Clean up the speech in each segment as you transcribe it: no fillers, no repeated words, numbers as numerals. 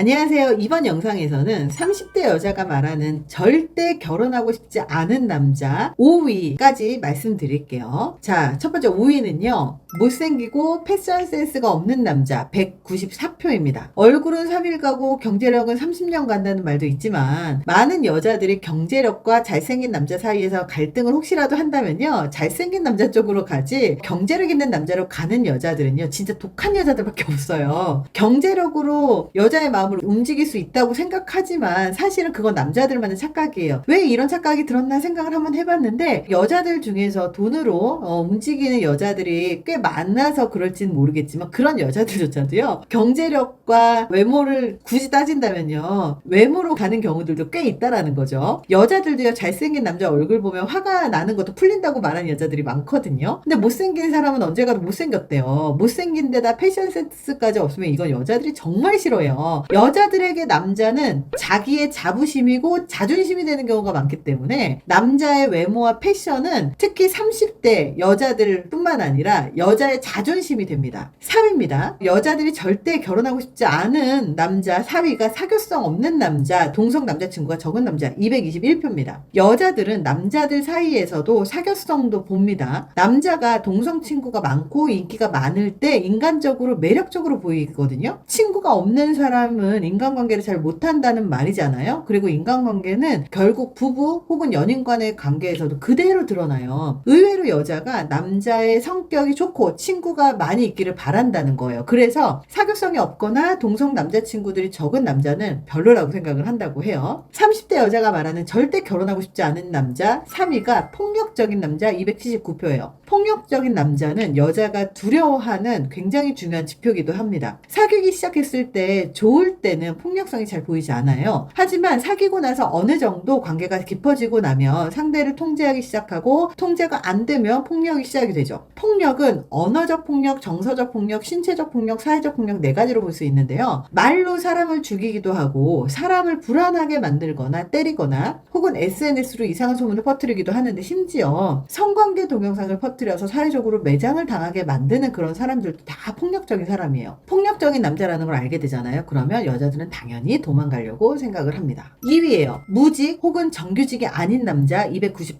안녕하세요. 이번 영상에서는 30대 여자가 말하는 절대 결혼하고 싶지 않은 남자 5위까지 말씀드릴게요. 자, 첫 번째 5위는요. 못생기고 패션 센스가 없는 남자 194표입니다. 얼굴은 3일 가고 경제력은 30년 간다는 말도 있지만 많은 여자들이 경제력과 잘생긴 남자 사이에서 갈등을 혹시라도 한다면요. 잘생긴 남자 쪽으로 가지 경제력 있는 남자로 가는 여자들은요. 진짜 독한 여자들밖에 없어요. 경제력으로 여자의 마음을 움직일 수 있다고 생각하지만 사실은 그건 남자들만의 착각이에요. 왜 이런 착각이 들었나 생각을 한번 해봤는데 여자들 중에서 돈으로 움직이는 여자들이 꽤 많아서 그럴지는 모르겠지만 그런 여자들조차도요. 경제력과 외모를 굳이 따진다면요. 외모로 가는 경우들도 꽤 있다라는 거죠. 여자들도요. 잘생긴 남자 얼굴 보면 화가 나는 것도 풀린다고 말하는 여자들이 많거든요. 근데 못생긴 사람은 언제 가도 못생겼대요. 못생긴 데다 패션 센스까지 없으면 이건 여자들이 정말 싫어요. 여자들에게 남자는 자기의 자부심이고 자존심이 되는 경우가 많기 때문에 남자의 외모와 패션은 특히 30대 여자들 뿐만 아니라 여자의 자존심이 됩니다. 3위입니다. 여자들이 절대 결혼하고 싶지 않은 남자 4위가 사교성 없는 남자, 동성 남자친구가 적은 남자 221표입니다. 여자들은 남자들 사이에서도 사교성도 봅니다. 남자가 동성 친구가 많고 인기가 많을 때 인간적으로 매력적으로 보이거든요. 친구가 없는 사람은 인간관계를 잘 못한다는 말이잖아요. 그리고 인간관계는 결국 부부 혹은 연인 간의 관계에서도 그대로 드러나요. 의외로 여자가 남자의 성격이 좋고 친구가 많이 있기를 바란다는 거예요. 그래서 사교성이 없거나 동성 남자친구들이 적은 남자는 별로라고 생각을 한다고 해요. 30대 여자가 말하는 절대 결혼하고 싶지 않은 남자 3위가 폭력적인 남자 279표예요. 폭력적인 남자는 여자가 두려워하는 굉장히 중요한 지표이기도 합니다. 사귀기 시작했을 때 좋을 때는 폭력성이 잘 보이지 않아요. 하지만 사귀고 나서 어느 정도 관계가 깊어지고 나면 상대를 통제하기 시작하고 통제가 안 되면 폭력이 시작이 되죠. 폭력은 언어적 폭력, 정서적 폭력, 신체적 폭력, 사회적 폭력 4가지로 볼 수 있는데요. 말로 사람을 죽이기도 하고 사람을 불안하게 만들거나 때리거나 혹은 SNS로 이상한 소문을 퍼뜨리기도 하는데 심지어 성관계 동영상을 퍼뜨려서 사회적으로 매장을 당하게 만드는 그런 사람들도 다 폭력적인 사람이에요. 폭력적인 남자라는 걸 알게 되잖아요. 그러면 여자들은 당연히 도망가려고 생각을 합니다. 2위예요. 무직 혹은 정규직이 아닌 남자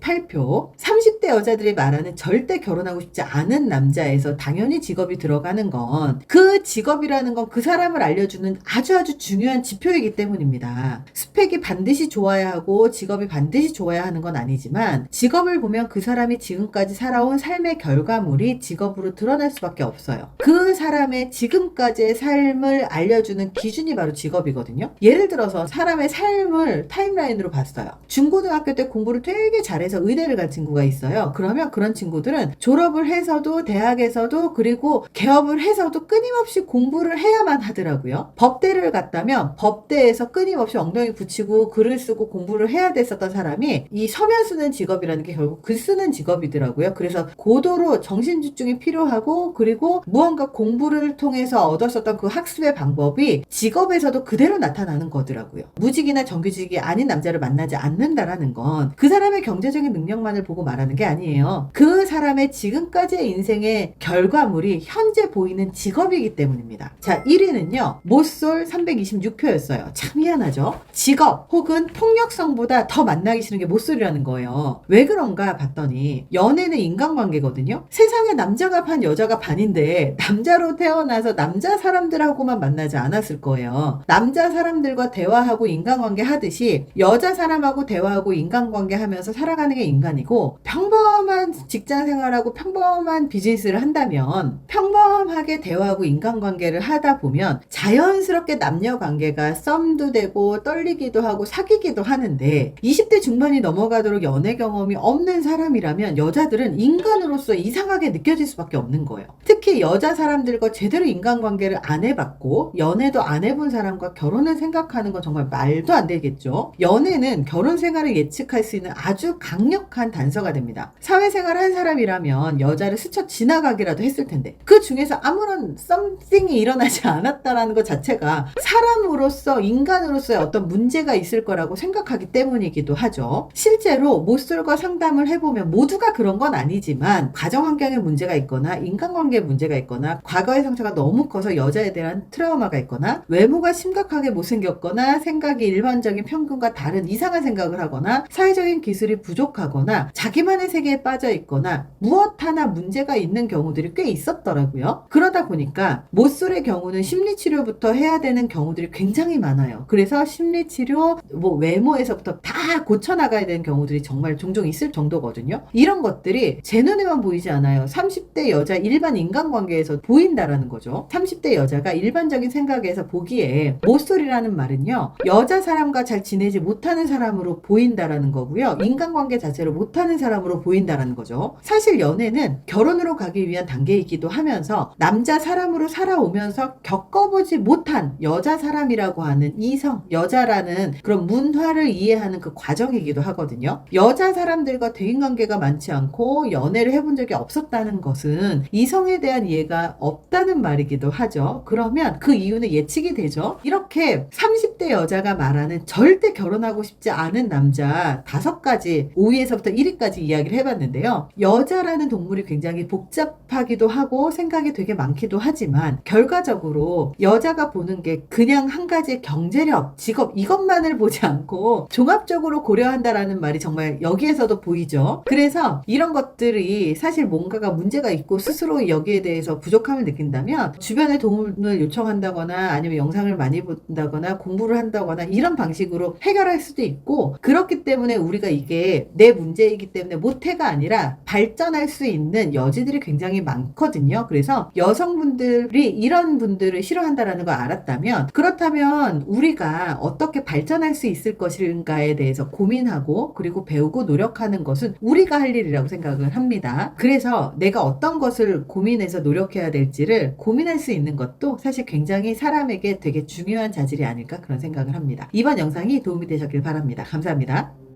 298표. 30대 여자들이 말하는 절대 결혼하고 싶지 않은 남자에서 당연히 직업이 들어가는 건 그 직업이라는 건 그 사람을 알려주는 아주 중요한 지표이기 때문입니다. 스펙이 반드시 좋아야 하고 직업이 반드시 좋아야 하는 건 아니지만 직업을 보면 그 사람이 지금까지 살아온 삶의 결과물이 직업으로 드러날 수밖에 없어요. 그 사람의 지금까지의 삶을 알려주는 기준이 바로 직업이거든요. 예를 들어서 사람의 삶을 타임라인으로 봤어요. 중고등학교 때 공부를 되게 잘해서 의대를 간 친구가 있어요. 그러면 그런 친구들은 졸업을 해서도 대학에서도 그리고 개업을 해서도 끊임없이 공부를 해야만 하더라고요. 법대를 갔다면 법대에서 끊임없이 엉덩이 붙이고 글을 쓰고 공부를 해야 됐었던 사람이 이 서면 쓰는 직업이라는 게 결국 글 쓰는 직업이더라고요. 그래서 고도로 정신집중이 필요하고 그리고 무언가 공부를 통해서 얻었었던 그 학습의 방법이 직업에서도 그대로 나타나는 거더라고요. 무직이나 정규직이 아닌 남자를 만나지 않는다라는 건 그 사람의 경제적인 능력만을 보고 말하는 게 아니에요. 그 사람의 지금까지의 인생의 결과물이 현재 보이는 직업이기 때문입니다. 자, 1위는요. 모쏠 326표였어요. 참 희한하죠? 직업 혹은 폭력성보다 더 만나기 싫은 게 모쏠이라는 거예요. 왜 그런가 봤더니 연애는 인간관계거든요. 세상에 남자가 반 여자가 반인데 남자로 태어나서 남자 사람들하고만 만나지 않았을 거예요. 남자 사람들과 대화하고 인간관계 하듯이 여자 사람하고 대화하고 인간관계 하면서 살아가는 게 인간이고 평범한 직장 생활하고 평범한 비즈니스를 한다면 평범하게 대화하고 인간관계를 하다 보면 자연스럽게 남녀관계가 썸도 되고 떨리기도 하고 사귀기도 하는데 20대 중반이 넘어가도록 연애 경험이 없는 사람이라면 여자들은 인간으로서 이상하게 느껴질 수밖에 없는 거예요. 특히 여자 사람들과 제대로 인간관계를 안 해봤고 연애도 안 해본 사람과 결혼을 생각하는 건 정말 말도 안 되겠죠. 연애는 결혼 생활을 예측할 수 있는 아주 강력한 단서가 됩니다. 사회생활을 한 사람이라면 여자를 스쳐 지나가기라도 했을 텐데 그 중에서 아무런 썸띵이 일어나지 않았다라는 것 자체가 사람으로서 인간으로서의 어떤 문제가 있을 거라고 생각하기 때문이기도 하죠. 실제로 모쏠과 상담을 해보면 모두가 그런 건 아니지만 가정환경에 문제가 있거나 인간관계에 문제가 문제가 있거나 과거의 상처가 너무 커서 여자에 대한 트라우마가 있거나 외모가 심각하게 못생겼거나 생각이 일반적인 평균과 다른 이상한 생각을 하거나 사회적인 기술이 부족하거나 자기만의 세계에 빠져 있거나 무엇 하나 문제가 있는 경우들이 꽤 있었더라고요. 그러다 보니까 모쏠의 경우는 심리치료부터 해야 되는 경우들이 굉장히 많아요. 그래서 심리치료, 외모에서부터 다 고쳐나가야 되는 경우들이 정말 종종 있을 정도거든요. 이런 것들이 제 눈에만 보이지 않아요. 30대 여자 일반 인간관계에서 보인다라는 거죠. 30대 여자가 일반적인 생각에서 보기에 모쏠이라는 말은요, 여자 사람과 잘 지내지 못하는 사람으로 보인다라는 거고요. 인간관계 자체를 못하는 사람으로 보인다라는 거죠. 사실 연애는 결혼으로 가기 위한 단계이기도 하면서 남자 사람으로 살아오면서 겪어보지 못한 여자 사람이라고 하는 이성, 여자라는 그런 문화를 이해하는 그 과정이기도 하거든요. 여자 사람들과 대인관계가 많지 않고 연애를 해본 적이 없었다는 것은 이성에 대한 이해가 없다는 말이기도 하죠. 그러면 그 이유는 예측이 되죠. 이렇게 30대 여자가 말하는 절대 결혼하고 싶지 않은 남자 5가지, 5위에서부터 1위까지 이야기를 해봤는데요. 여자라는 동물이 굉장히 복잡하기도 하고 생각이 되게 많기도 하지만 결과적으로 여자가 보는 게 그냥 한 가지의 경제력, 직업 이것만을 보지 않고 종합적으로 고려한다라는 말이 정말 여기에서도 보이죠. 그래서 이런 것들이 사실 뭔가가 문제가 있고 스스로 여기에 대해서 부족함을 느낀다면 주변에 도움을 요청한다거나 아니면 영상을 많이 본다거나 공부를 한다거나 이런 방식으로 해결할 수도 있고, 그렇기 때문에 우리가 이게 내 문제이기 때문에 못해가 아니라 발전할 수 있는 여지들이 굉장히 많거든요. 그래서 여성분들이 이런 분들을 싫어한다라는 걸 알았다면, 그렇다면 우리가 어떻게 발전할 수 있을 것인가에 대해서 고민하고 그리고 배우고 노력하는 것은 우리가 할 일이라고 생각을 합니다. 그래서 내가 어떤 것을 고민해서 노력해야 될지를 고민할 수 있는 것도 사실 굉장히 사람에게 되게 중요한 자질이 아닐까 그런 생각을 합니다. 이번 영상이 도움이 되셨길 바랍니다. 감사합니다.